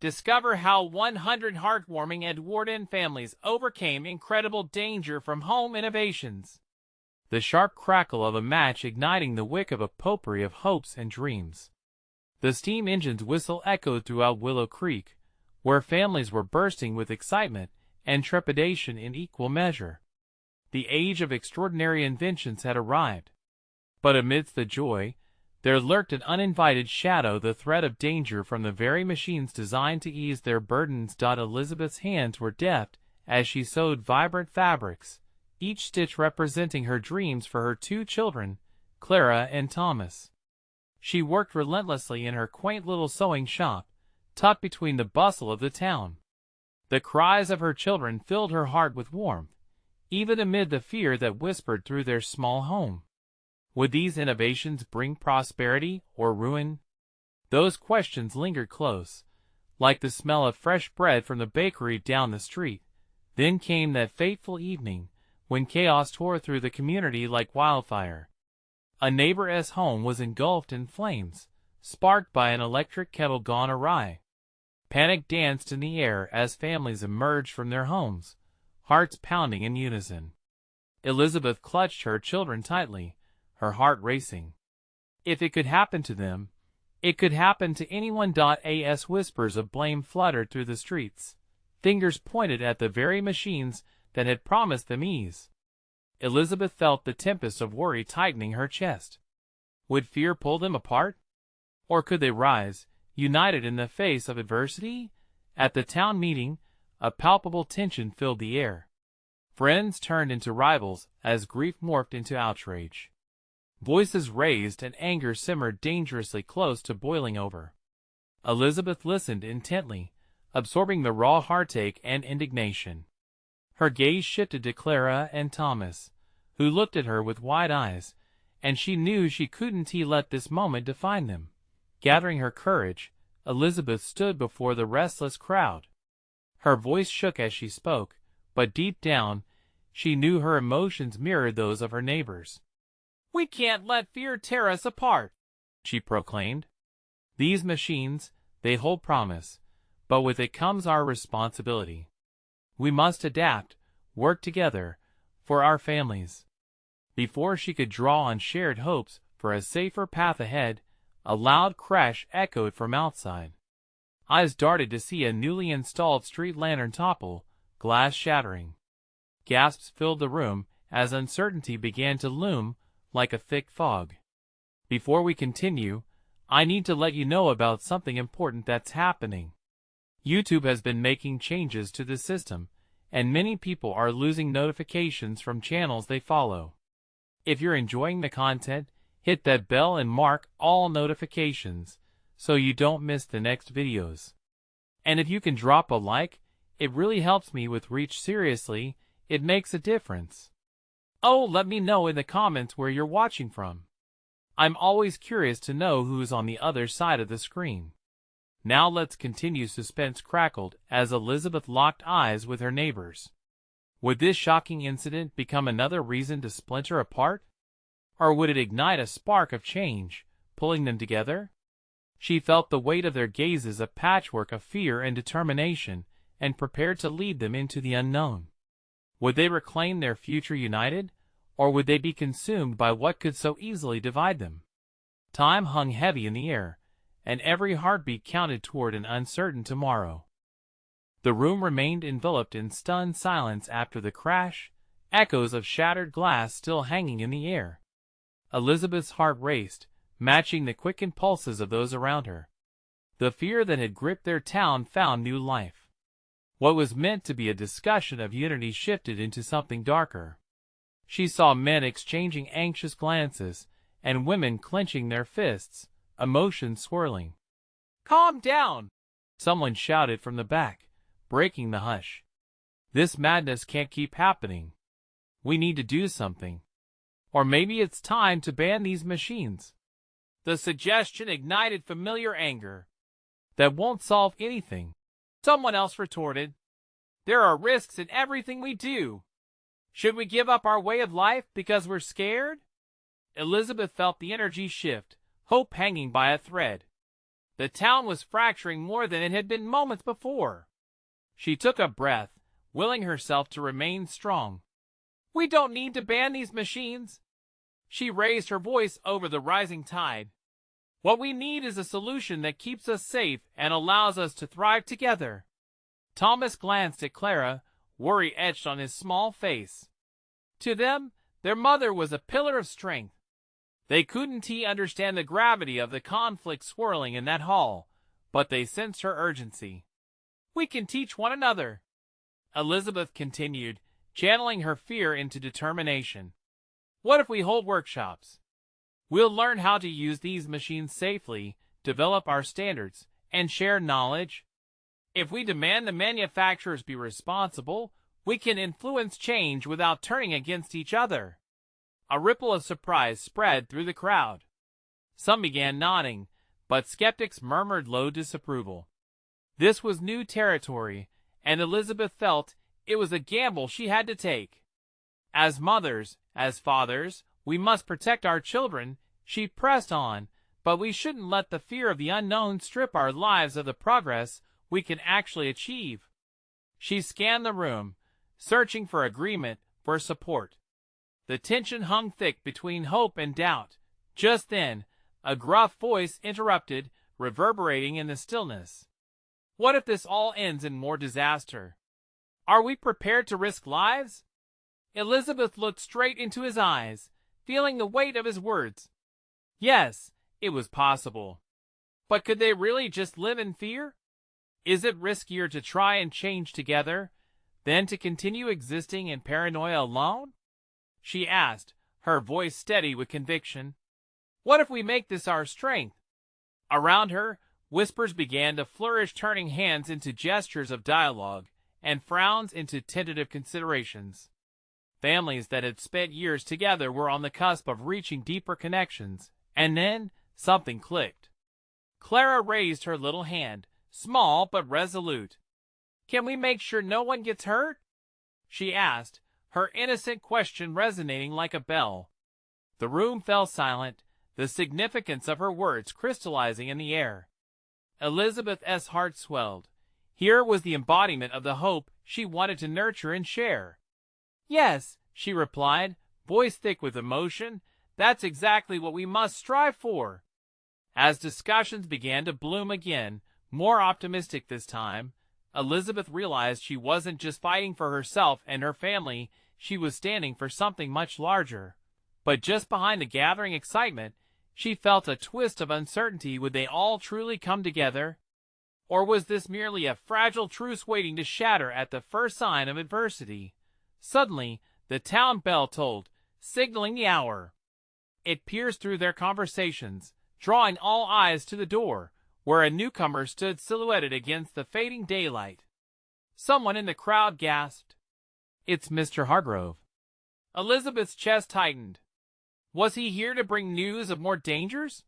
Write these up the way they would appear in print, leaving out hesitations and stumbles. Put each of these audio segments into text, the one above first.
Discover how 100 heartwarming Edwardian families overcame incredible danger from home innovations. The sharp crackle of a match igniting the wick of a potpourri of hopes and dreams. The steam engine's whistle echoed throughout Willow Creek, where families were bursting with excitement and trepidation in equal measure. The age of extraordinary inventions had arrived. But amidst the joy, there lurked an uninvited shadow, the threat of danger from the very machines designed to ease their burdens. Elizabeth's hands were deft as she sewed vibrant fabrics, each stitch representing her dreams for her two children, Clara and Thomas. She worked relentlessly in her quaint little sewing shop, tucked between the bustle of the town. The cries of her children filled her heart with warmth, even amid the fear that whispered through their small home. Would these innovations bring prosperity or ruin? Those questions lingered close, like the smell of fresh bread from the bakery down the street. Then came that fateful evening, when chaos tore through the community like wildfire. A neighbor's home was engulfed in flames, sparked by an electric kettle gone awry. Panic danced in the air as families emerged from their homes, hearts pounding in unison. Elizabeth clutched her children tightly, her heart racing. If it could happen to them, it could happen to anyone. As whispers of blame fluttered through the streets, fingers pointed at the very machines that had promised them ease. Elizabeth felt the tempest of worry tightening her chest. Would fear pull them apart? Or could they rise, united in the face of adversity? At the town meeting, a palpable tension filled the air. Friends turned into rivals as grief morphed into outrage. Voices raised and anger simmered dangerously close to boiling over. Elizabeth listened intently, absorbing the raw heartache and indignation. Her gaze shifted to Clara and Thomas, who looked at her with wide eyes, and she knew she couldn't let this moment define them. Gathering her courage, Elizabeth stood before the restless crowd. Her voice shook as she spoke, but deep down, she knew her emotions mirrored those of her neighbors. "We can't let fear tear us apart," she proclaimed. "These machines, they hold promise, but with it comes our responsibility. We must adapt, work together, for our families." Before she could draw on shared hopes for a safer path ahead, a loud crash echoed from outside. Eyes darted to see a newly installed street lantern topple, glass shattering. Gasps filled the room as uncertainty began to loom like a thick fog. Before we continue, I need to let you know about something important that's happening. YouTube has been making changes to the system, and many people are losing notifications from channels they follow. If you're enjoying the content, hit that bell and mark all notifications so you don't miss the next videos. And if you can drop a like, it really helps me with reach. Seriously, it makes a difference. Oh, let me know in the comments where you're watching from. I'm always curious to know who's on the other side of the screen. Now let's continue. Suspense crackled as Elizabeth locked eyes with her neighbors. Would this shocking incident become another reason to splinter apart? Or would it ignite a spark of change, pulling them together? She felt the weight of their gazes, a patchwork of fear and determination, and prepared to lead them into the unknown. Would they reclaim their future united, or would they be consumed by what could so easily divide them? Time hung heavy in the air, and every heartbeat counted toward an uncertain tomorrow. The room remained enveloped in stunned silence after the crash, echoes of shattered glass still hanging in the air. Elizabeth's heart raced, matching the quickened pulses of those around her. The fear that had gripped their town found new life. What was meant to be a discussion of unity shifted into something darker. She saw men exchanging anxious glances, and women clenching their fists, emotions swirling. "Calm down!" someone shouted from the back, breaking the hush. "This madness can't keep happening. We need to do something. Or maybe it's time to ban these machines." The suggestion ignited familiar anger. "That won't solve anything," someone else retorted. "There are risks in everything we do. Should we give up our way of life because we're scared?" Elizabeth felt the energy shift, hope hanging by a thread. The town was fracturing more than it had been moments before. She took a breath, willing herself to remain strong. "We don't need to ban these machines." She raised her voice over the rising tide. "What we need is a solution that keeps us safe and allows us to thrive together." Thomas glanced at Clara, worry etched on his small face. To them, their mother was a pillar of strength. They couldn't understand the gravity of the conflict swirling in that hall, but they sensed her urgency. "We can teach one another," Elizabeth continued, channeling her fear into determination. "What if we hold workshops? We'll learn how to use these machines safely, develop our standards, and share knowledge. If we demand the manufacturers be responsible, we can influence change without turning against each other." A ripple of surprise spread through the crowd. Some began nodding, but skeptics murmured low disapproval. This was new territory, and Elizabeth felt it was a gamble she had to take. As mothers, as fathers, we must protect our children, she pressed on, but we shouldn't let the fear of the unknown strip our lives of the progress we can actually achieve. She scanned the room, searching for agreement, for support. The tension hung thick between hope and doubt. Just then, a gruff voice interrupted, reverberating in the stillness. "What if this all ends in more disaster? Are we prepared to risk lives?" Elizabeth looked straight into his eyes, feeling the weight of his words. Yes, it was possible. But could they really just live in fear? Is it riskier to try and change together than to continue existing in paranoia alone? She asked, her voice steady with conviction. "What if we make this our strength?" Around her, whispers began to flourish, turning hands into gestures of dialogue and frowns into tentative considerations. Families that had spent years together were on the cusp of reaching deeper connections, and then something clicked. Clara raised her little hand, small but resolute. "Can we make sure no one gets hurt?" she asked, her innocent question resonating like a bell. The room fell silent, the significance of her words crystallizing in the air. Elizabeth's heart swelled. Here was the embodiment of the hope she wanted to nurture and share. "Yes," she replied, voice thick with emotion, "that's exactly what we must strive for." As discussions began to bloom again, more optimistic this time, Elizabeth realized she wasn't just fighting for herself and her family, she was standing for something much larger. But just behind the gathering excitement, she felt a twist of uncertainty. Would they all truly come together? Or was this merely a fragile truce waiting to shatter at the first sign of adversity? Suddenly, the town bell tolled, signaling the hour. It pierced through their conversations, drawing all eyes to the door, where a newcomer stood silhouetted against the fading daylight. Someone in the crowd gasped, "It's Mr. Hargrove." Elizabeth's chest tightened. Was he here to bring news of more dangers?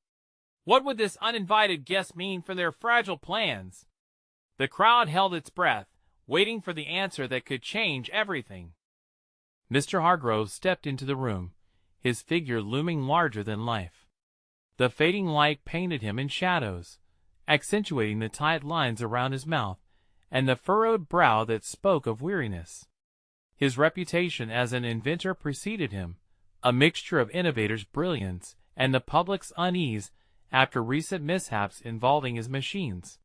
What would this uninvited guest mean for their fragile plans? The crowd held its breath, waiting for the answer that could change everything. Mr. Hargrove stepped into the room, his figure looming larger than life. The fading light painted him in shadows, accentuating the tight lines around his mouth and the furrowed brow that spoke of weariness. His reputation as an inventor preceded him, a mixture of innovator's brilliance and the public's unease after recent mishaps involving his machines.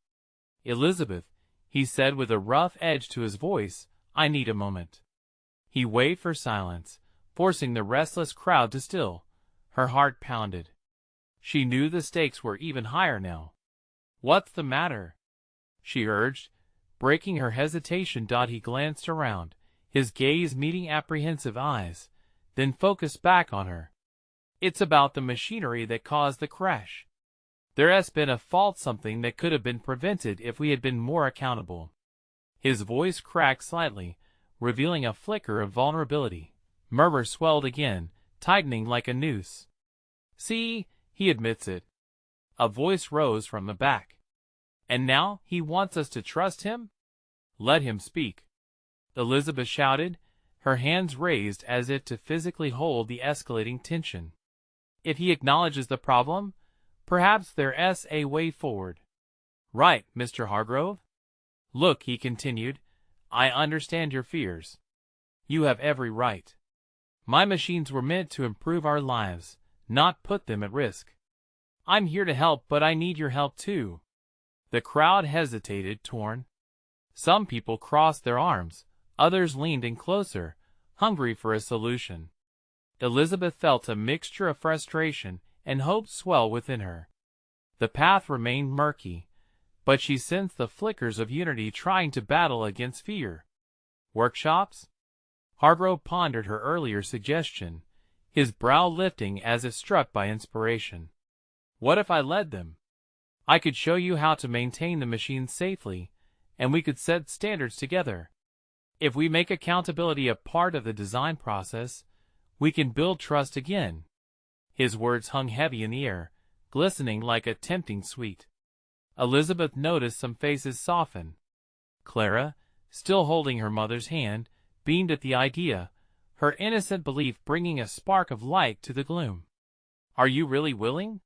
"Elizabeth," he said with a rough edge to his voice, "I need a moment." He waved for silence, forcing the restless crowd to still. Her heart pounded. She knew the stakes were even higher now. "What's the matter?" she urged, breaking her hesitation. He glanced around, his gaze meeting apprehensive eyes, then focused back on her. "It's about the machinery that caused the crash. There has been a fault, something that could have been prevented if we had been more accountable." His voice cracked slightly, revealing a flicker of vulnerability. Murmur swelled again, tightening like a noose. "See, he admits it." A voice rose from the back. "And now he wants us to trust him? Let him speak." Elizabeth shouted, her hands raised as if to physically hold the escalating tension. "If he acknowledges the problem, perhaps there's a way forward." Right, Mr. Hargrove? Look, he continued, I understand your fears. You have every right. My machines were meant to improve our lives, not put them at risk. I'm here to help, but I need your help too. The crowd hesitated, torn. Some people crossed their arms, others leaned in closer, hungry for a solution. Elizabeth felt a mixture of frustration and hope swell within her. The path remained murky, but she sensed the flickers of unity trying to battle against fear. Workshops? Hargrove pondered her earlier suggestion, his brow lifting as if struck by inspiration. What if I led them? I could show you how to maintain the machine safely, and we could set standards together. If we make accountability a part of the design process, we can build trust again. His words hung heavy in the air, glistening like a tempting sweet. Elizabeth noticed some faces soften. Clara, still holding her mother's hand, beamed at the idea, her innocent belief bringing a spark of light to the gloom. Are you really willing?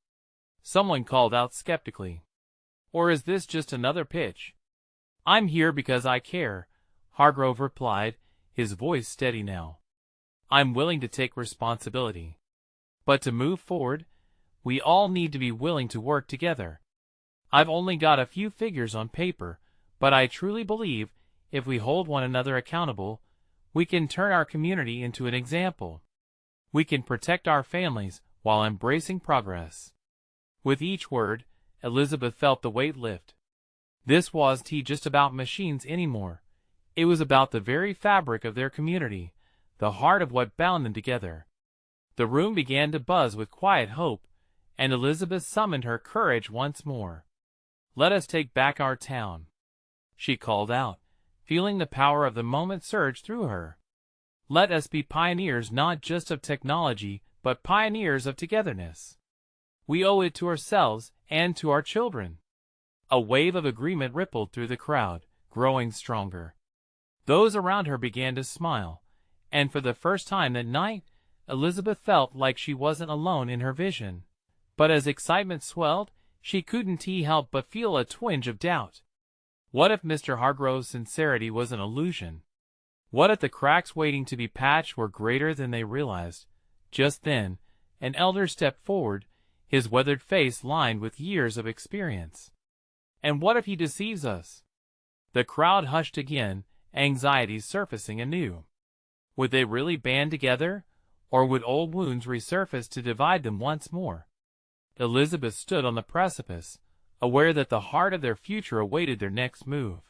Someone called out skeptically. Or is this just another pitch? I'm here because I care, Hargrove replied, his voice steady now. I'm willing to take responsibility. But to move forward, we all need to be willing to work together. I've only got a few figures on paper, but I truly believe if we hold one another accountable, we can turn our community into an example. We can protect our families while embracing progress. With each word, Elizabeth felt the weight lift. This wasn't just about machines anymore. It was about the very fabric of their community, the heart of what bound them together. The room began to buzz with quiet hope, and Elizabeth summoned her courage once more. Let us take back our town, she called out, feeling the power of the moment surge through her. Let us be pioneers not just of technology, but pioneers of togetherness. We owe it to ourselves and to our children. A wave of agreement rippled through the crowd, growing stronger. Those around her began to smile, and for the first time that night, Elizabeth felt like she wasn't alone in her vision. But as excitement swelled, she couldn't help but feel a twinge of doubt. What if Mr. Hargrove's sincerity was an illusion? What if the cracks waiting to be patched were greater than they realized? Just then, an elder stepped forward, his weathered face lined with years of experience. And what if he deceives us? The crowd hushed again, anxieties surfacing anew. Would they really band together, or would old wounds resurface to divide them once more? Elizabeth stood on the precipice, aware that the heart of their future awaited their next move.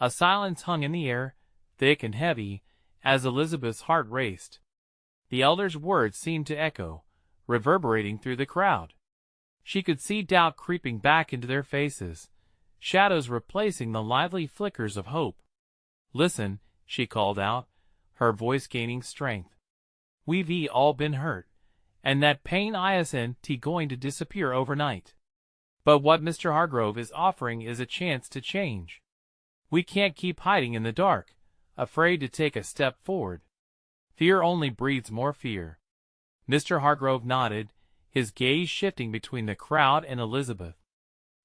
A silence hung in the air, thick and heavy, as Elizabeth's heart raced. The elder's words seemed to echo, reverberating through the crowd. She could see doubt creeping back into their faces, shadows replacing the lively flickers of hope. Listen, she called out, her voice gaining strength. We've all been hurt, and that pain isn't going to disappear overnight. But what Mr. Hargrove is offering is a chance to change. We can't keep hiding in the dark, afraid to take a step forward. Fear only breeds more fear. Mr. Hargrove nodded, his gaze shifting between the crowd and Elizabeth.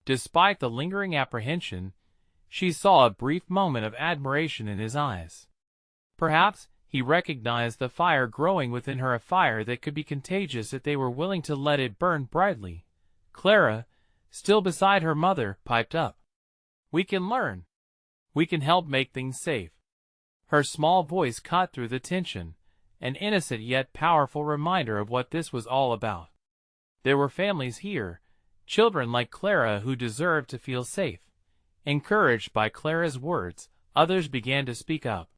Despite the lingering apprehension, she saw a brief moment of admiration in his eyes. Perhaps he recognized the fire growing within her, a fire that could be contagious if they were willing to let it burn brightly. Clara, still beside her mother, piped up. We can learn. We can help make things safe. Her small voice cut through the tension, an innocent yet powerful reminder of what this was all about. There were families here, children like Clara who deserved to feel safe. Encouraged by Clara's words, others began to speak up.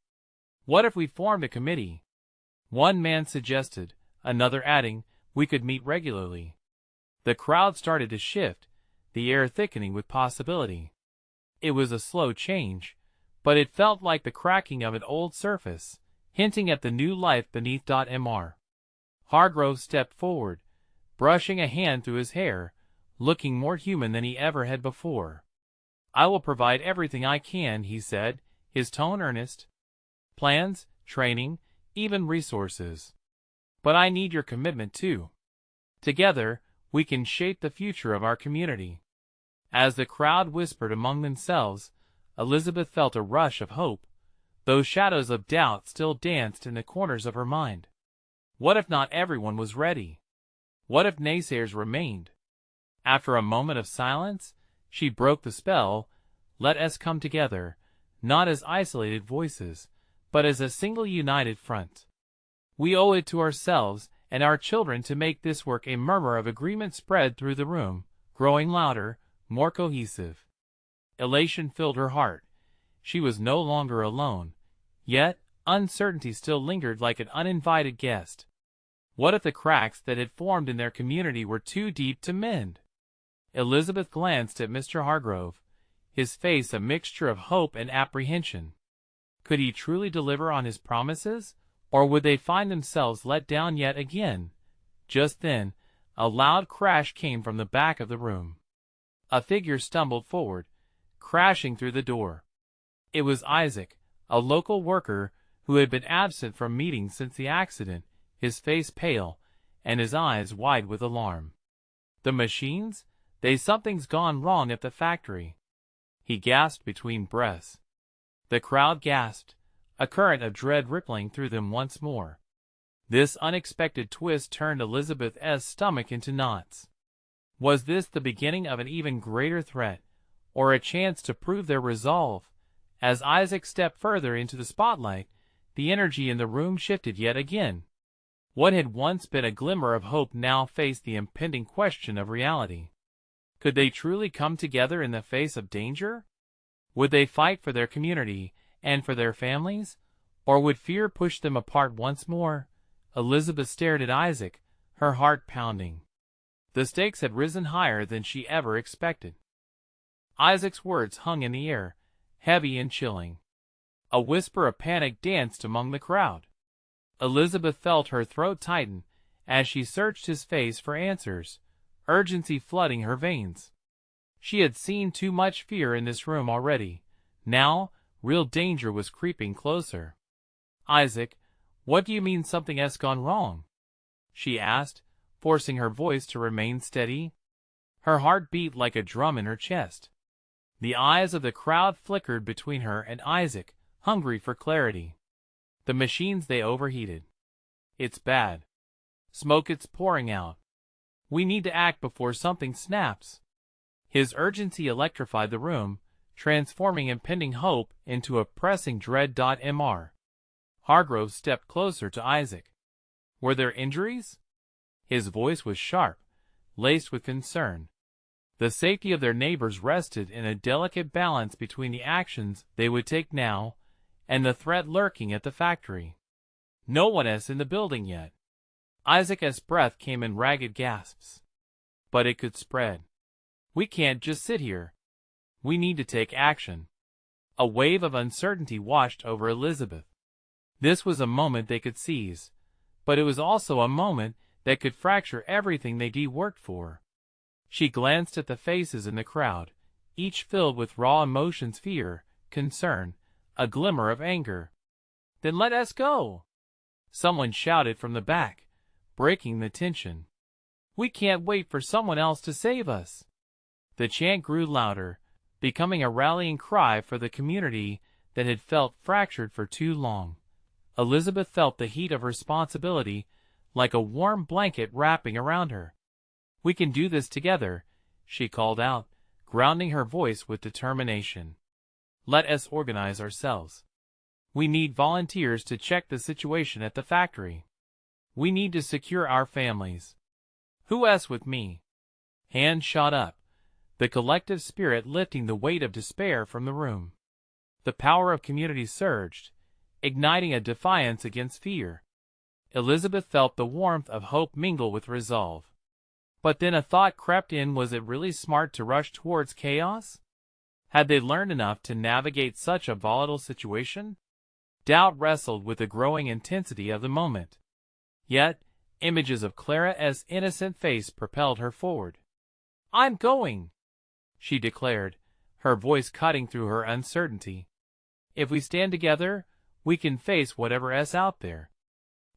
What if we formed a committee? One man suggested, another adding, we could meet regularly. The crowd started to shift, the air thickening with possibility. It was a slow change, but it felt like the cracking of an old surface, hinting at the new life beneath. Mr. Hargrove stepped forward, brushing a hand through his hair, looking more human than he ever had before. I will provide everything I can, he said, his tone earnest. Plans, training, even resources. But I need your commitment too. Together, we can shape the future of our community. As the crowd whispered among themselves, Elizabeth felt a rush of hope, though shadows of doubt still danced in the corners of her mind. What if not everyone was ready? What if naysayers remained? After a moment of silence, she broke the spell. Let us come together, not as isolated voices, but as a single united front. We owe it to ourselves and our children to make this work. A murmur of agreement spread through the room, growing louder, more cohesive. Elation filled her heart. She was no longer alone. Yet, uncertainty still lingered like an uninvited guest. What if the cracks that had formed in their community were too deep to mend? Elizabeth glanced at Mr. Hargrove, his face a mixture of hope and apprehension. Could he truly deliver on his promises, or would they find themselves let down yet again? Just then, a loud crash came from the back of the room. A figure stumbled forward, crashing through the door. It was Isaac, a local worker who had been absent from meetings since the accident, his face pale, and his eyes wide with alarm. The machines? Something's gone wrong at the factory. He gasped between breaths. The crowd gasped, a current of dread rippling through them once more. This unexpected twist turned Elizabeth's stomach into knots. Was this the beginning of an even greater threat, or a chance to prove their resolve? As Isaac stepped further into the spotlight, the energy in the room shifted yet again. What had once been a glimmer of hope now faced the impending question of reality. Could they truly come together in the face of danger? Would they fight for their community and for their families, or would fear push them apart once more? Elizabeth stared at Isaac, her heart pounding. The stakes had risen higher than she ever expected. Isaac's words hung in the air, heavy and chilling. A whisper of panic danced among the crowd. Elizabeth felt her throat tighten as she searched his face for answers, urgency flooding her veins. She had seen too much fear in this room already. Now, real danger was creeping closer. Isaac, what do you mean something has gone wrong? She asked, forcing her voice to remain steady. Her heart beat like a drum in her chest. The eyes of the crowd flickered between her and Isaac, hungry for clarity. The machines, they overheated. It's bad. Smoke, it's pouring out. We need to act before something snaps. His urgency electrified the room, transforming impending hope into a pressing dread. Mr. Hargrove stepped closer to Isaac. Were there injuries? His voice was sharp, laced with concern. The safety of their neighbors rested in a delicate balance between the actions they would take now and the threat lurking at the factory. No one else in the building yet. Isaac's breath came in ragged gasps. But it could spread. We can't just sit here. We need to take action. A wave of uncertainty washed over Elizabeth. This was a moment they could seize, but it was also a moment that could fracture everything they'd worked for. She glanced at the faces in the crowd, each filled with raw emotions: fear, concern, a glimmer of anger. Then let us go! Someone shouted from the back, breaking the tension. We can't wait for someone else to save us. The chant grew louder, becoming a rallying cry for the community that had felt fractured for too long. Elizabeth felt the heat of responsibility like a warm blanket wrapping around her. We can do this together, she called out, grounding her voice with determination. Let us organize ourselves. We need volunteers to check the situation at the factory. We need to secure our families. Who else with me? Hands shot up, the collective spirit lifting the weight of despair from the room. The power of community surged, igniting a defiance against fear. Elizabeth felt the warmth of hope mingle with resolve. But then a thought crept in: was it really smart to rush towards chaos? Had they learned enough to navigate such a volatile situation? Doubt wrestled with the growing intensity of the moment. Yet, images of Clara's innocent face propelled her forward. I'm going, she declared, her voice cutting through her uncertainty. If we stand together, we can face whatever's out there.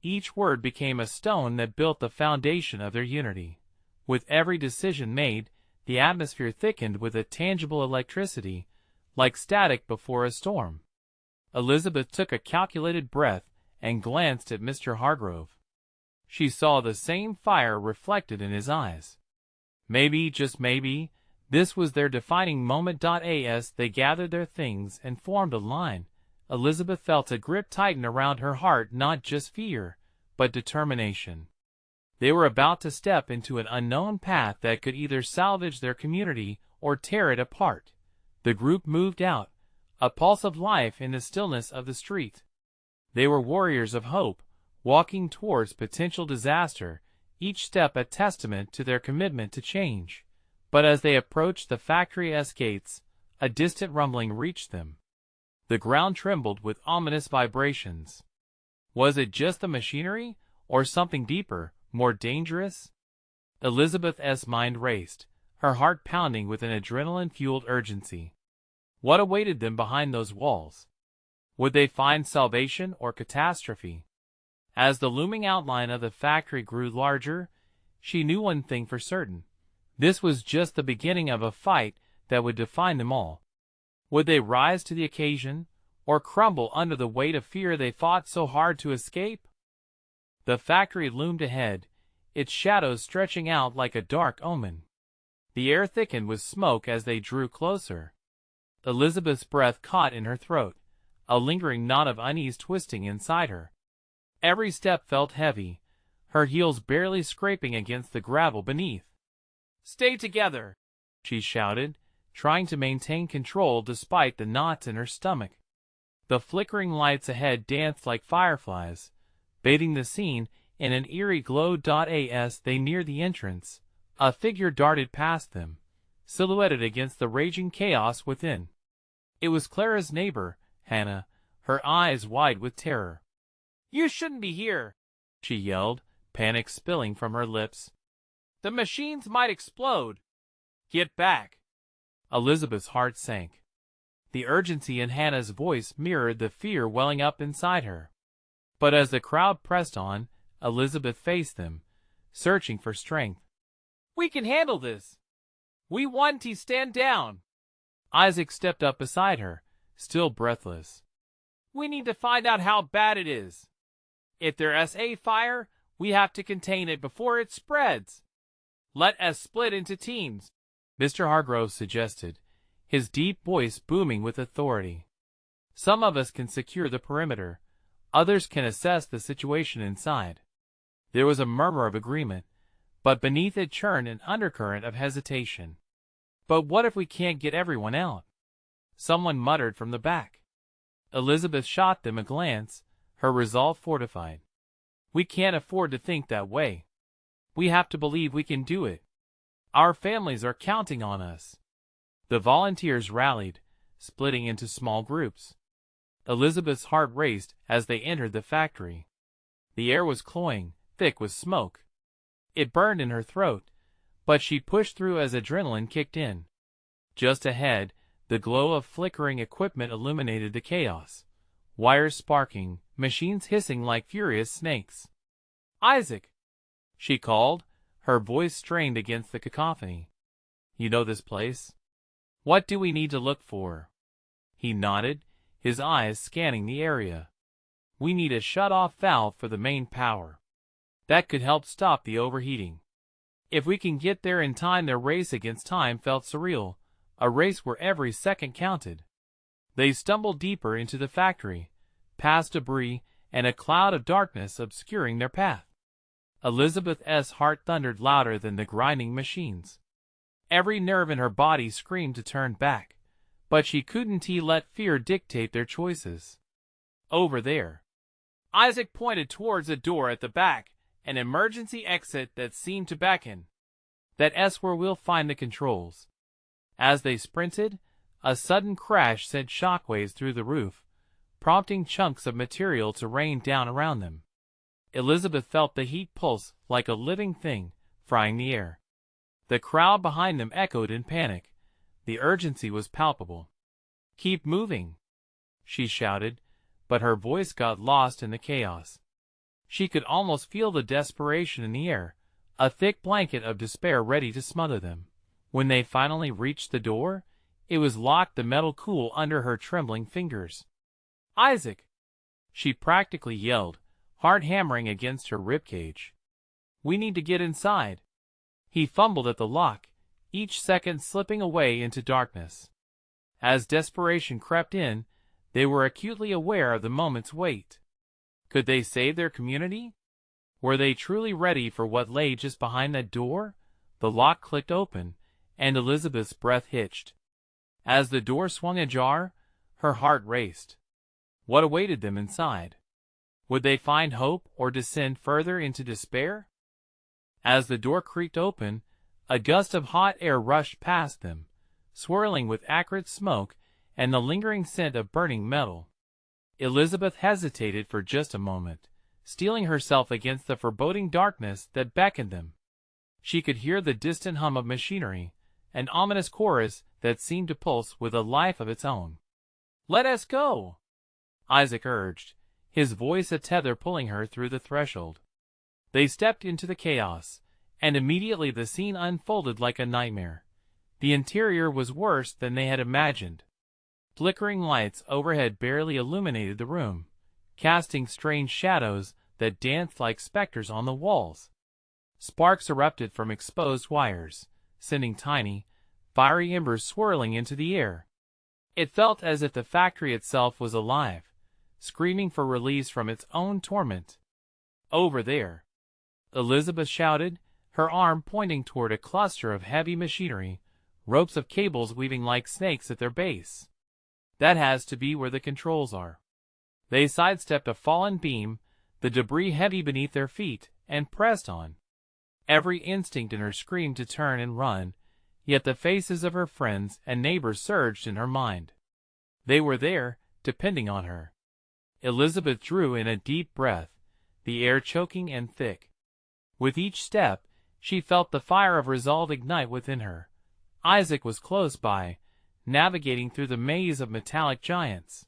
Each word became a stone that built the foundation of their unity. With every decision made, The atmosphere thickened with a tangible electricity, like static before a storm. Elizabeth took a calculated breath and glanced at Mr. Hargrove. She saw the same fire reflected in his eyes. Maybe, just maybe, this was their defining moment. As they gathered their things and formed a line, Elizabeth felt a grip tighten around her heart, not just fear, but determination. They were about to step into an unknown path that could either salvage their community or tear it apart. The group moved out, a pulse of life in the stillness of the street. They were warriors of hope, walking towards potential disaster, each step a testament to their commitment to change. But as they approached the factory's gates, a distant rumbling reached them. The ground trembled with ominous vibrations. Was it just the machinery, or something deeper, more dangerous? Elizabeth's mind raced, her heart pounding with an adrenaline-fueled urgency. What awaited them behind those walls? Would they find salvation or catastrophe? As the looming outline of the factory grew larger, she knew one thing for certain. This was just the beginning of a fight that would define them all. Would they rise to the occasion, or crumble under the weight of fear they fought so hard to escape? The factory loomed ahead, its shadows stretching out like a dark omen. The air thickened with smoke as they drew closer. Elizabeth's breath caught in her throat, a lingering knot of unease twisting inside her. Every step felt heavy, her heels barely scraping against the gravel beneath. "Stay together," she shouted, trying to maintain control despite the knots in her stomach. The flickering lights ahead danced like fireflies, bathing the scene in an eerie glow. As they neared the entrance, a figure darted past them, silhouetted against the raging chaos within. It was Clara's neighbor, Hannah, her eyes wide with terror. "You shouldn't be here," she yelled, panic spilling from her lips. "The machines might explode. Get back." Elizabeth's heart sank. The urgency in Hannah's voice mirrored the fear welling up inside her. But as the crowd pressed on, Elizabeth faced them, searching for strength. "We can handle this. We want to stand down." Isaac stepped up beside her, still breathless. "We need to find out how bad it is. If there's a fire, we have to contain it before it spreads. Let us split into teams," Mr. Hargrove suggested, his deep voice booming with authority. "Some of us can secure the perimeter, others can assess the situation inside." There was a murmur of agreement, but beneath it churned an undercurrent of hesitation. "But what if we can't get everyone out?" someone muttered from the back. Elizabeth shot them a glance, her resolve fortified. "We can't afford to think that way. We have to believe we can do it. Our families are counting on us." The volunteers rallied, splitting into small groups. Elizabeth's heart raced as they entered the factory. The air was cloying, thick with smoke. It burned in her throat, but she pushed through as adrenaline kicked in. Just ahead, the glow of flickering equipment illuminated the chaos. Wires sparking, machines hissing like furious snakes. "Isaac!" she called, her voice strained against the cacophony. "You know this place? What do we need to look for?" He nodded, his eyes scanning the area. "We need a shut-off valve for the main power. That could help stop the overheating. If we can get there in time." Their race against time felt surreal, a race where every second counted. They stumbled deeper into the factory, past debris and a cloud of darkness obscuring their path. Elizabeth's heart thundered louder than the grinding machines. Every nerve in her body screamed to turn back, but she couldn't let fear dictate their choices. "Over there." Isaac pointed towards a door at the back, an emergency exit that seemed to beckon. "That's where we'll find the controls." As they sprinted, a sudden crash sent shockwaves through the roof, prompting chunks of material to rain down around them. Elizabeth felt the heat pulse like a living thing, frying the air. The crowd behind them echoed in panic. The urgency was palpable. "Keep moving," she shouted, but her voice got lost in the chaos. She could almost feel the desperation in the air, a thick blanket of despair ready to smother them. When they finally reached the door, it was locked, the metal cool under her trembling fingers. "Isaac!" she practically yelled, heart hammering against her ribcage. "We need to get inside." He fumbled at the lock, each second slipping away into darkness. As desperation crept in, they were acutely aware of the moment's weight. Could they save their community? Were they truly ready for what lay just behind that door? The lock clicked open, and Elizabeth's breath hitched. As the door swung ajar, her heart raced. What awaited them inside? Would they find hope or descend further into despair? As the door creaked open, a gust of hot air rushed past them, swirling with acrid smoke and the lingering scent of burning metal. Elizabeth hesitated for just a moment, steeling herself against the foreboding darkness that beckoned them. She could hear the distant hum of machinery, an ominous chorus that seemed to pulse with a life of its own. "Let us go," Isaac urged, his voice a tether pulling her through the threshold. They stepped into the chaos, and immediately the scene unfolded like a nightmare. The interior was worse than they had imagined. Flickering lights overhead barely illuminated the room, casting strange shadows that danced like specters on the walls. Sparks erupted from exposed wires, sending tiny, fiery embers swirling into the air. It felt as if the factory itself was alive, screaming for release from its own torment. "Over there!" Elizabeth shouted, her arm pointing toward a cluster of heavy machinery, ropes of cables weaving like snakes at their base. "That has to be where the controls are." They sidestepped a fallen beam, the debris heavy beneath their feet, and pressed on. Every instinct in her screamed to turn and run, yet the faces of her friends and neighbors surged in her mind. They were there, depending on her. Elizabeth drew in a deep breath, the air choking and thick. With each step, she felt the fire of resolve ignite within her. Isaac was close by, navigating through the maze of metallic giants.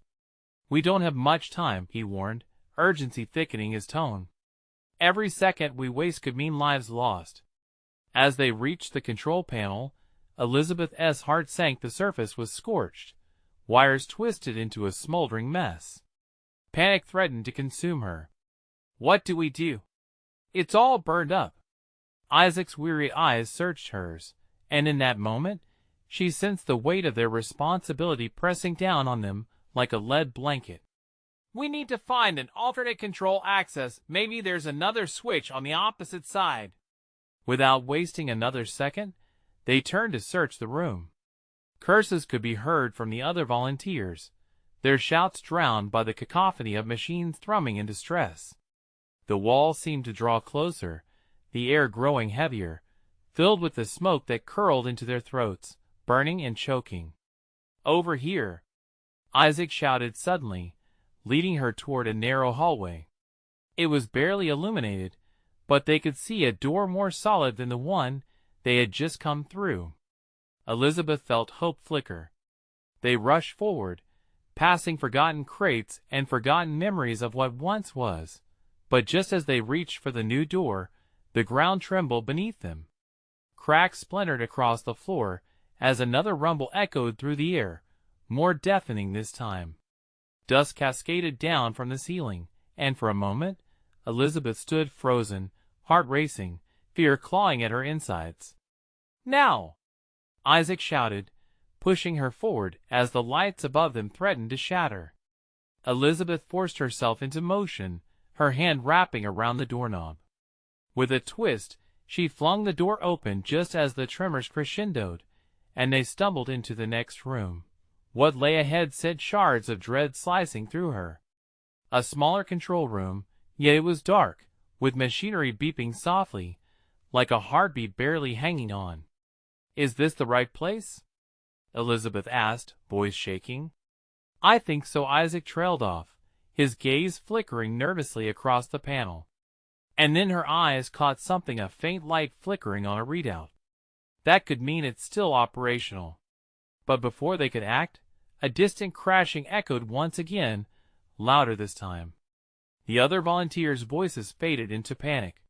"We don't have much time," he warned, urgency thickening his tone. "Every second we waste could mean lives lost." As they reached the control panel, Elizabeth's heart sank. The surface was scorched, wires twisted into a smoldering mess. Panic threatened to consume her. "What do we do? It's all burned up." Isaac's weary eyes searched hers, and in that moment, she sensed the weight of their responsibility pressing down on them like a lead blanket. "We need to find an alternate control access. Maybe there's another switch on the opposite side." Without wasting another second, they turned to search the room. Curses could be heard from the other volunteers, their shouts drowned by the cacophony of machines thrumming in distress. The wall seemed to draw closer, the air growing heavier, filled with the smoke that curled into their throats, burning and choking. "Over here!" Isaac shouted suddenly, leading her toward a narrow hallway. It was barely illuminated, but they could see a door more solid than the one they had just come through. Elizabeth felt hope flicker. They rushed forward, passing forgotten crates and forgotten memories of what once was. But just as they reached for the new door, the ground trembled beneath them. Cracks splintered across the floor as another rumble echoed through the air, more deafening this time. Dust cascaded down from the ceiling, and for a moment, Elizabeth stood frozen, heart racing, fear clawing at her insides. "Now!" Isaac shouted, pushing her forward as the lights above them threatened to shatter. Elizabeth forced herself into motion, her hand wrapping around the doorknob. With a twist, she flung the door open just as the tremors crescendoed, and they stumbled into the next room. What lay ahead sent shards of dread slicing through her. A smaller control room, yet it was dark, with machinery beeping softly, like a heartbeat barely hanging on. "Is this the right place?" Elizabeth asked, voice shaking. "I think so." Isaac trailed off, his gaze flickering nervously across the panel. And then her eyes caught something, a faint light flickering on a readout. That could mean it's still operational. But before they could act, a distant crashing echoed once again, louder this time. The other volunteers' voices faded into panic.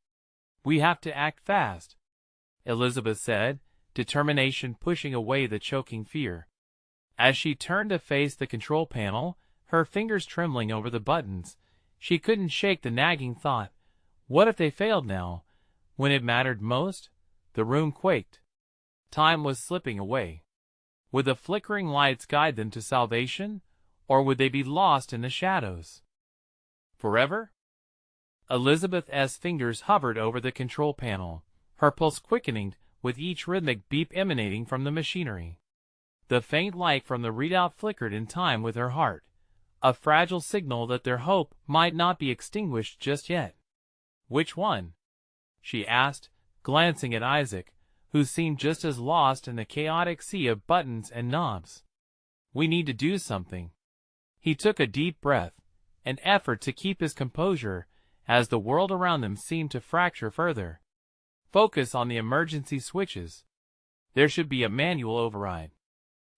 "We have to act fast," Elizabeth said, determination pushing away the choking fear. As she turned to face the control panel, her fingers trembling over the buttons, she couldn't shake the nagging thought, what if they failed now? When it mattered most? The room quaked. Time was slipping away. Would the flickering lights guide them to salvation, or would they be lost in the shadows? Forever? Elizabeth's fingers hovered over the control panel, her pulse quickening with each rhythmic beep emanating from the machinery. The faint light from the readout flickered in time with her heart, a fragile signal that their hope might not be extinguished just yet. Which one? She asked, glancing at Isaac, who seemed just as lost in the chaotic sea of buttons and knobs. We need to do something. He took a deep breath, an effort to keep his composure as the world around them seemed to fracture further. Focus on the emergency switches. There should be a manual override.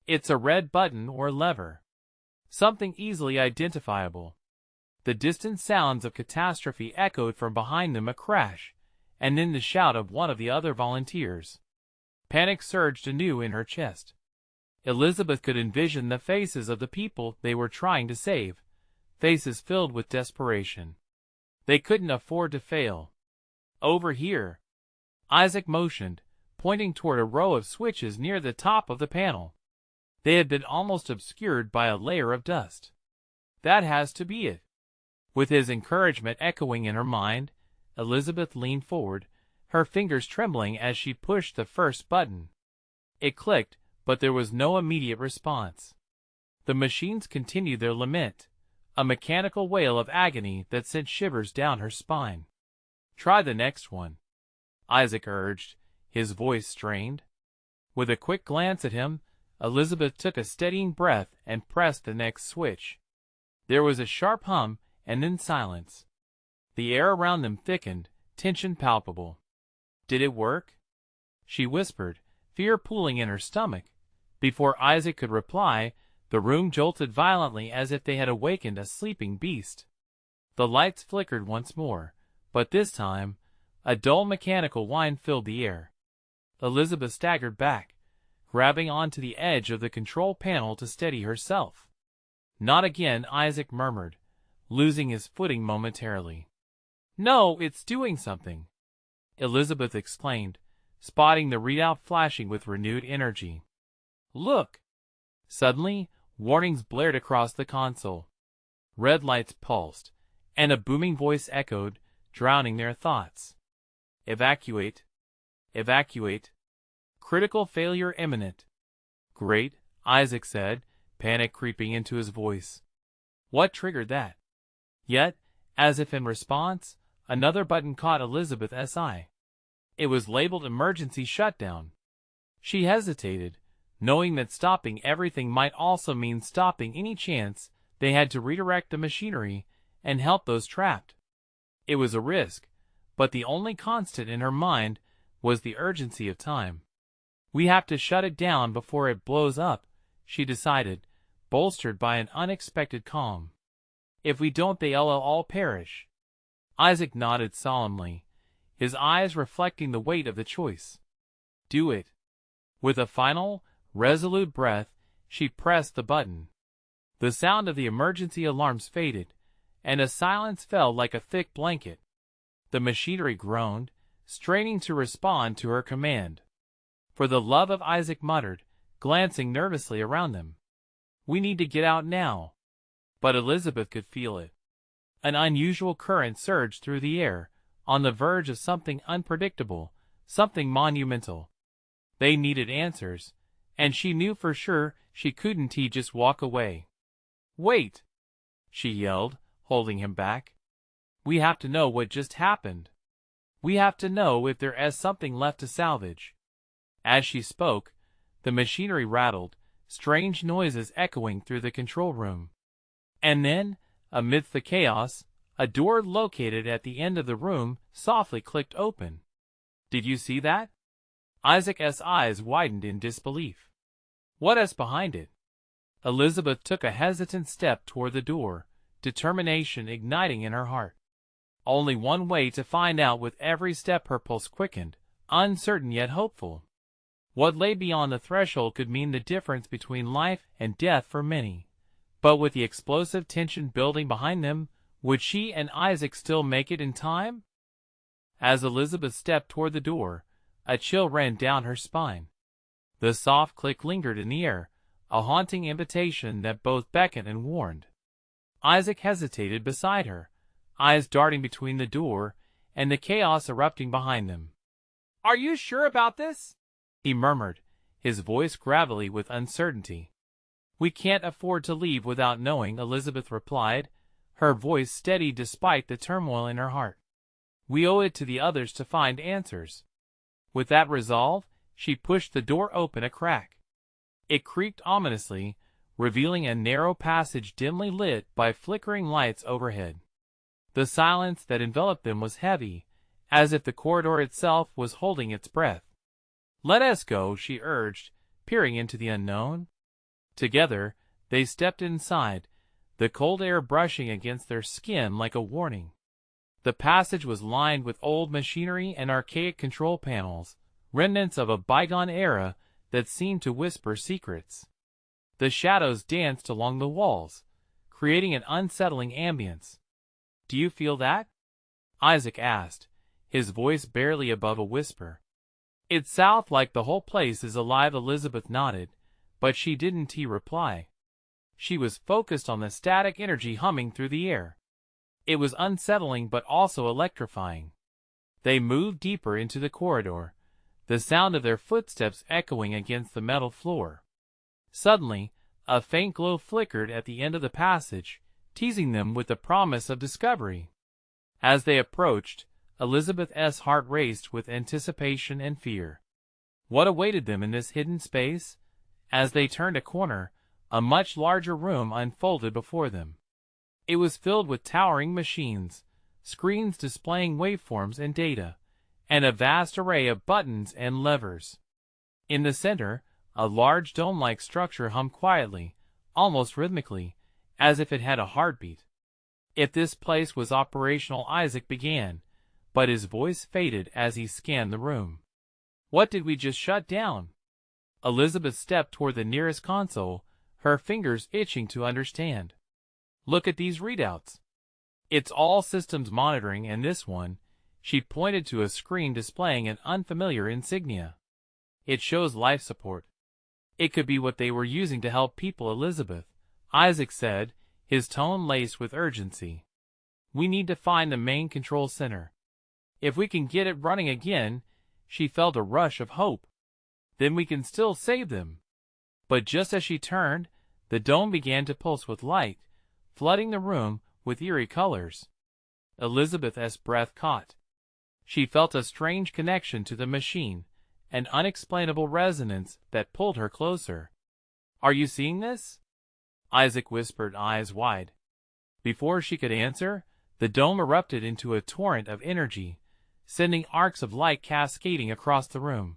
It's a red button or lever. Something easily identifiable. The distant sounds of catastrophe echoed from behind them, a crash, and then the shout of one of the other volunteers. Panic surged anew in her chest. Elizabeth could envision the faces of the people they were trying to save, faces filled with desperation. They couldn't afford to fail. Over here. Isaac motioned, pointing toward a row of switches near the top of the panel. They had been almost obscured by a layer of dust. That has to be it. With his encouragement echoing in her mind, Elizabeth leaned forward, her fingers trembling as she pushed the first button. It clicked, but there was no immediate response. The machines continued their lament, a mechanical wail of agony that sent shivers down her spine. Try the next one, Isaac urged, his voice strained. With a quick glance at him, Elizabeth took a steadying breath and pressed the next switch. There was a sharp hum, and then silence. The air around them thickened, tension palpable. Did it work? She whispered, fear pooling in her stomach. Before Isaac could reply, the room jolted violently as if they had awakened a sleeping beast. The lights flickered once more, but this time, a dull mechanical whine filled the air. Elizabeth staggered back, grabbing onto the edge of the control panel to steady herself. Not again, Isaac murmured, losing his footing momentarily. No, it's doing something, Elizabeth explained, spotting the readout flashing with renewed energy. Look! Suddenly, warnings blared across the console. Red lights pulsed, and a booming voice echoed, drowning their thoughts. Evacuate. Evacuate. Critical failure imminent. Great, Isaac said, panic creeping into his voice. What triggered that? Yet, as if in response, another button caught Elizabeth's eye. It was labeled emergency shutdown. She hesitated, knowing that stopping everything might also mean stopping any chance they had to redirect the machinery and help those trapped. It was a risk, but the only constant in her mind was the urgency of time. We have to shut it down before it blows up, she decided, bolstered by an unexpected calm. If we don't, they'll all perish. Isaac nodded solemnly, his eyes reflecting the weight of the choice. Do it. With a final, resolute breath, she pressed the button. The sound of the emergency alarms faded, and a silence fell like a thick blanket. The machinery groaned, straining to respond to her command. For the love of Isaac muttered, glancing nervously around them. We need to get out now. But Elizabeth could feel it. An unusual current surged through the air, on the verge of something unpredictable, something monumental. They needed answers, and she knew for sure she couldn't just walk away. Wait! She yelled, holding him back. We have to know what just happened. We have to know if there is something left to salvage. As she spoke, the machinery rattled, strange noises echoing through the control room. And then, amidst the chaos, a door located at the end of the room softly clicked open. Did you see that? Isaac's eyes widened in disbelief. What is behind it? Elizabeth took a hesitant step toward the door, determination igniting in her heart. Only one way to find out. With every step her pulse quickened, uncertain yet hopeful. What lay beyond the threshold could mean the difference between life and death for many. But with the explosive tension building behind them, would she and Isaac still make it in time? As Elizabeth stepped toward the door, a chill ran down her spine. The soft click lingered in the air, a haunting invitation that both beckoned and warned. Isaac hesitated beside her, eyes darting between the door and the chaos erupting behind them. "Are you sure about this?" he murmured, his voice gravelly with uncertainty. "We can't afford to leave without knowing," Elizabeth replied, her voice steady despite the turmoil in her heart. "We owe it to the others to find answers." With that resolve, she pushed the door open a crack. It creaked ominously, revealing a narrow passage dimly lit by flickering lights overhead. The silence that enveloped them was heavy, as if the corridor itself was holding its breath. "Let us go," she urged, peering into the unknown. Together, they stepped inside, the cold air brushing against their skin like a warning. The passage was lined with old machinery and archaic control panels, remnants of a bygone era that seemed to whisper secrets. The shadows danced along the walls, creating an unsettling ambience. "Do you feel that?" Isaac asked, his voice barely above a whisper. "It sounds like the whole place is alive," Elizabeth nodded, but she didn't reply. She was focused on the static energy humming through the air. It was unsettling but also electrifying. They moved deeper into the corridor, the sound of their footsteps echoing against the metal floor. Suddenly, a faint glow flickered at the end of the passage, teasing them with the promise of discovery. As they approached, Elizabeth's heart raced with anticipation and fear. What awaited them in this hidden space? As they turned a corner, a much larger room unfolded before them. It was filled with towering machines, screens displaying waveforms and data, and a vast array of buttons and levers. In the center, a large dome-like structure hummed quietly, almost rhythmically, as if it had a heartbeat. If this place was operational, Isaac began, but his voice faded as he scanned the room. "What did we just shut down?" Elizabeth stepped toward the nearest console, her fingers itching to understand. "Look at these readouts. It's all systems monitoring, and this one," she pointed to a screen displaying an unfamiliar insignia. "It shows life support." "It could be what they were using to help people," Elizabeth, Isaac said, his tone laced with urgency. "We need to find the main control center. If we can get it running again," she felt a rush of hope, "then we can still save them." But just as she turned, the dome began to pulse with light, flooding the room with eerie colors. Elizabeth's breath caught. She felt a strange connection to the machine, an unexplainable resonance that pulled her closer. "Are you seeing this?" Isaac whispered, eyes wide. Before she could answer, the dome erupted into a torrent of energy, sending arcs of light cascading across the room.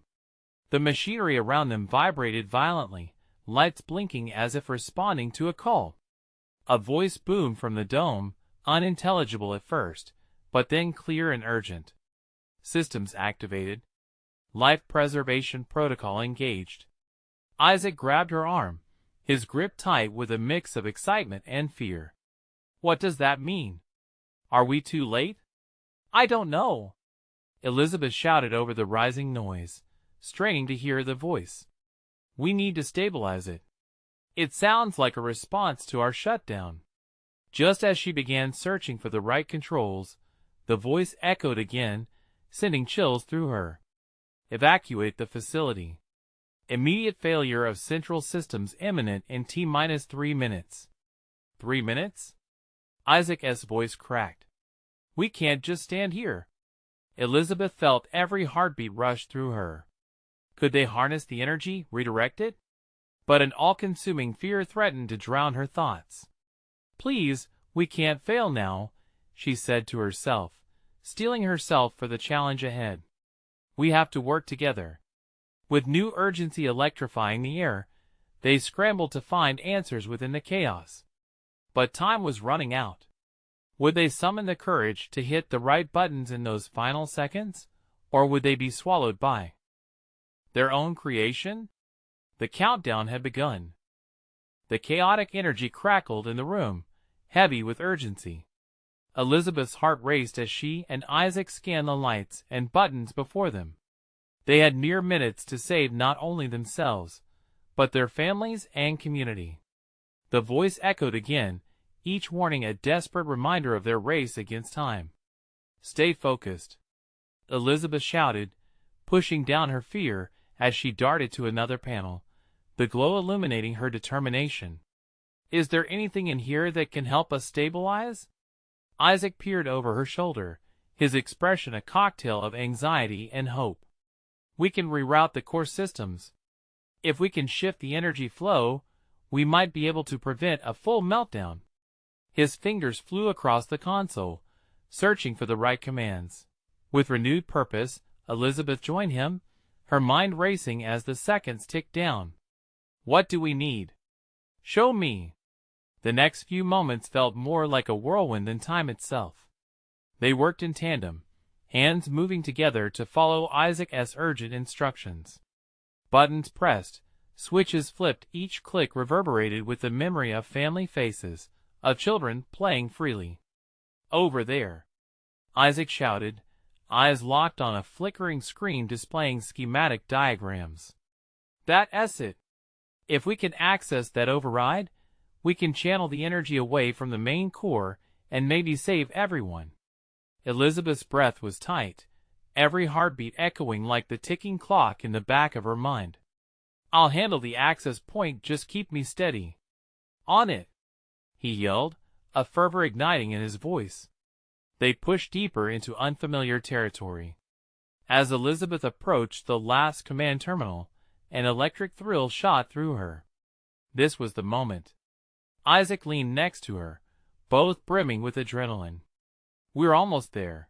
The machinery around them vibrated violently, lights blinking as if responding to a call. A voice boomed from the dome, unintelligible at first, but then clear and urgent. "Systems activated. Life preservation protocol engaged." Isaac grabbed her arm, his grip tight with a mix of excitement and fear. "What does that mean? Are we too late?" "I don't know," Elizabeth shouted over the rising noise, straining to hear the voice. "We need to stabilize it. It sounds like a response to our shutdown." Just as she began searching for the right controls, the voice echoed again, sending chills through her. "Evacuate the facility. Immediate failure of central systems imminent in T-3 minutes." 3 minutes? Isaac's voice cracked. "We can't just stand here." Elizabeth felt every heartbeat rush through her. Could they harness the energy, redirect it? But an all-consuming fear threatened to drown her thoughts. "Please, we can't fail now," she said to herself, steeling herself for the challenge ahead. "We have to work together." With new urgency electrifying the air, they scrambled to find answers within the chaos. But time was running out. Would they summon the courage to hit the right buttons in those final seconds, or would they be swallowed by Their own creation? The countdown had begun. The chaotic energy crackled in the room, heavy with urgency. Elizabeth's heart raced as she and Isaac scanned the lights and buttons before them. They had mere minutes to save not only themselves, but their families and community. The voice echoed again, each warning a desperate reminder of their race against time. "Stay focused," Elizabeth shouted, pushing down her fear as she darted to another panel, the glow illuminating her determination. "Is there anything in here that can help us stabilize?" Isaac peered over her shoulder, his expression a cocktail of anxiety and hope. "We can reroute the core systems. If we can shift the energy flow, we might be able to prevent a full meltdown." His fingers flew across the console, searching for the right commands. With renewed purpose, Elizabeth joined him, her mind racing as the seconds ticked down. "What do we need? Show me." The next few moments felt more like a whirlwind than time itself. They worked in tandem, hands moving together to follow Isaac's urgent instructions. Buttons pressed, switches flipped, each click reverberated with the memory of family faces, of children playing freely. "Over there!" Isaac shouted, eyes locked on a flickering screen displaying schematic diagrams. "That's it. If we can access that override, we can channel the energy away from the main core and maybe save everyone." Elizabeth's breath was tight, every heartbeat echoing like the ticking clock in the back of her mind. "I'll handle the access point, just keep me steady." "On it!" he yelled, a fervor igniting in his voice. They pushed deeper into unfamiliar territory. As Elizabeth approached the last command terminal, an electric thrill shot through her. This was the moment. Isaac leaned next to her, both brimming with adrenaline. "We're almost there."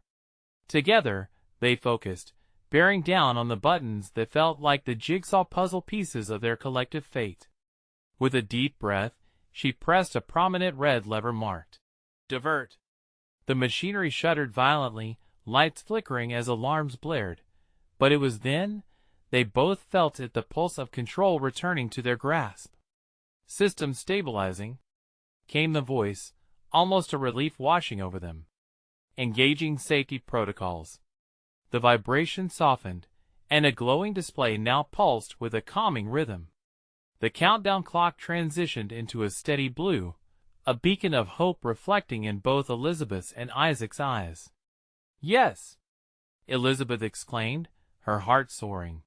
Together, they focused, bearing down on the buttons that felt like the jigsaw puzzle pieces of their collective fate. With a deep breath, she pressed a prominent red lever marked "Divert." The machinery shuddered violently, lights flickering as alarms blared. But it was then they both felt it, the pulse of control returning to their grasp. "System stabilizing," came the voice, almost a relief washing over them. "Engaging safety protocols." The vibration softened, and a glowing display now pulsed with a calming rhythm. The countdown clock transitioned into a steady blue, a beacon of hope reflecting in both Elizabeth's and Isaac's eyes. "Yes!" Elizabeth exclaimed, her heart soaring.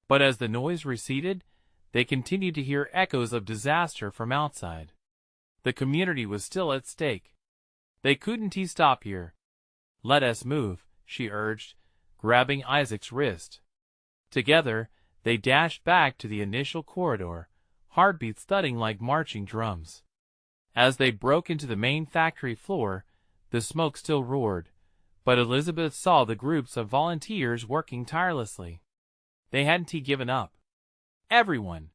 But as the noise receded, they continued to hear echoes of disaster from outside. The community was still at stake. "They couldn't stop here." "Let us move," she urged, grabbing Isaac's wrist. Together, they dashed back to the initial corridor, heartbeats thudding like marching drums. As they broke into the main factory floor, the smoke still roared, but Elizabeth saw the groups of volunteers working tirelessly. They hadn't given up. "Everyone!"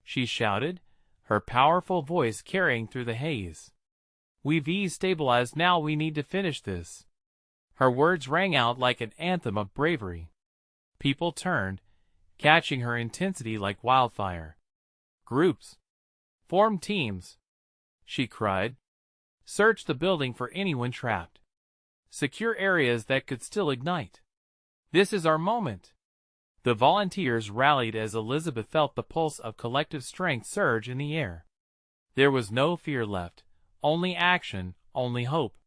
she shouted, her powerful voice carrying through the haze. "We've stabilized now, we need to finish this." Her words rang out like an anthem of bravery. People turned, catching her intensity like wildfire. "Groups! Form teams!" she cried. "Search the building for anyone trapped. Secure areas that could still ignite. This is our moment." The volunteers rallied as Elizabeth felt the pulse of collective strength surge in the air. There was no fear left, only action, only hope.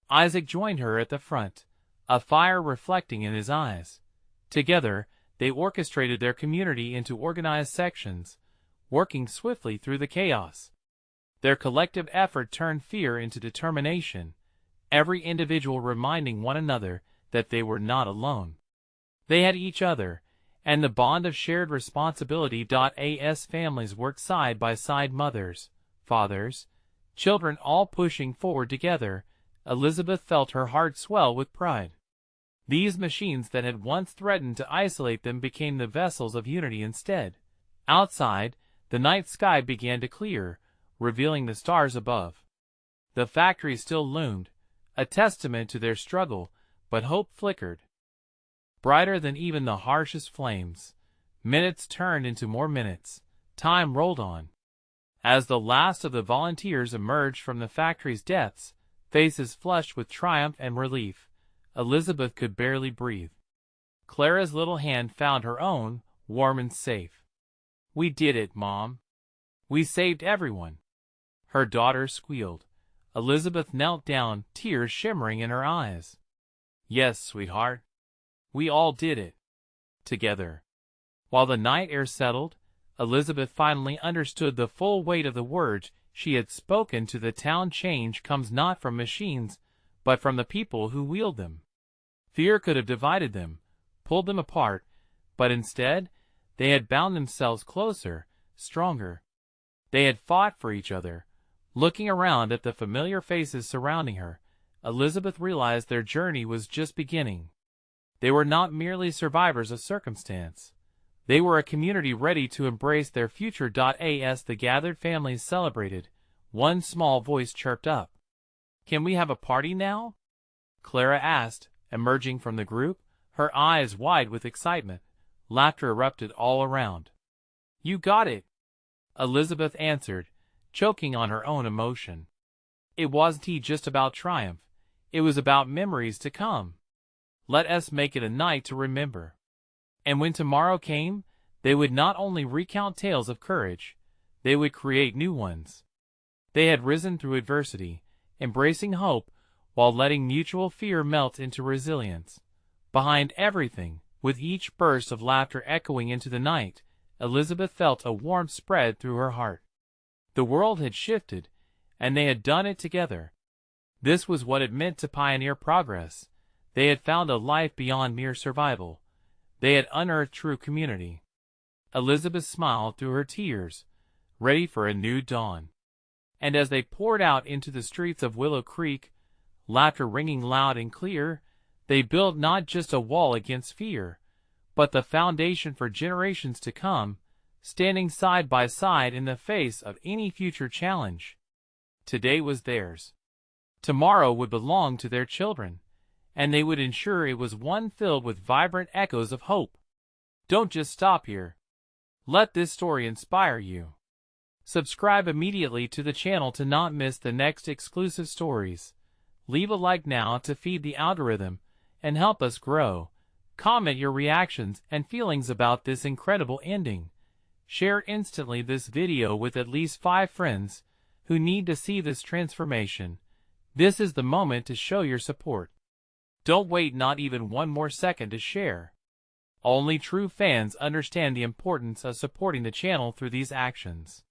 Isaac joined her at the front, a fire reflecting in his eyes. Together, they orchestrated their community into organized sections, working swiftly through the chaos. Their collective effort turned fear into determination, every individual reminding one another that they were not alone. They had each other, and the bond of shared responsibility. As families worked side by side, mothers, fathers, children all pushing forward together, Elizabeth felt her heart swell with pride. These machines that had once threatened to isolate them became the vessels of unity instead. Outside, the night sky began to clear, revealing the stars above. The factory still loomed, a testament to their struggle, but hope flickered. Brighter than even the harshest flames, Minutes turned into more minutes. Time rolled on. As the last of the volunteers emerged from the factory's depths, faces flushed with triumph and relief, Elizabeth could barely breathe. Clara's little hand found her own, warm and safe. "We did it, Mom. We saved everyone." Her daughter squealed. Elizabeth knelt down, tears shimmering in her eyes. "Yes, sweetheart. We all did it. Together." While the night air settled, Elizabeth finally understood the full weight of the words she had spoken to the town. Change comes not from machines, but from the people who wield them. Fear could have divided them, pulled them apart, but instead, they had bound themselves closer, stronger. They had fought for each other. Looking around at the familiar faces surrounding her, Elizabeth realized their journey was just beginning. They were not merely survivors of circumstance. They were a community ready to embrace their future. As the gathered families celebrated, one small voice chirped up. "Can we have a party now?" Clara asked, emerging from the group, her eyes wide with excitement. Laughter erupted all around. "You got it," Elizabeth answered, choking on her own emotion. It wasn't just about triumph. It was about memories to come. Let us make it a night to remember. And when tomorrow came, they would not only recount tales of courage, they would create new ones. They had risen through adversity, embracing hope, while letting mutual fear melt into resilience. Behind everything, with each burst of laughter echoing into the night, Elizabeth felt a warmth spread through her heart. The world had shifted, and they had done it together. This was what it meant to pioneer progress. They had found a life beyond mere survival. They had unearthed true community. Elizabeth smiled through her tears, ready for a new dawn. And as they poured out into the streets of Willow Creek, laughter ringing loud and clear, they built not just a wall against fear, but the foundation for generations to come, standing side by side in the face of any future challenge. Today was theirs. Tomorrow would belong to their children, and they would ensure it was one filled with vibrant echoes of hope. Don't just stop here. Let this story inspire you. Subscribe immediately to the channel to not miss the next exclusive stories. Leave a like now to feed the algorithm and help us grow. Comment your reactions and feelings about this incredible ending. Share instantly this video with at least 5 friends who need to see this transformation. This is the moment to show your support. Don't wait not even one more second to share. Only true fans understand the importance of supporting the channel through these actions.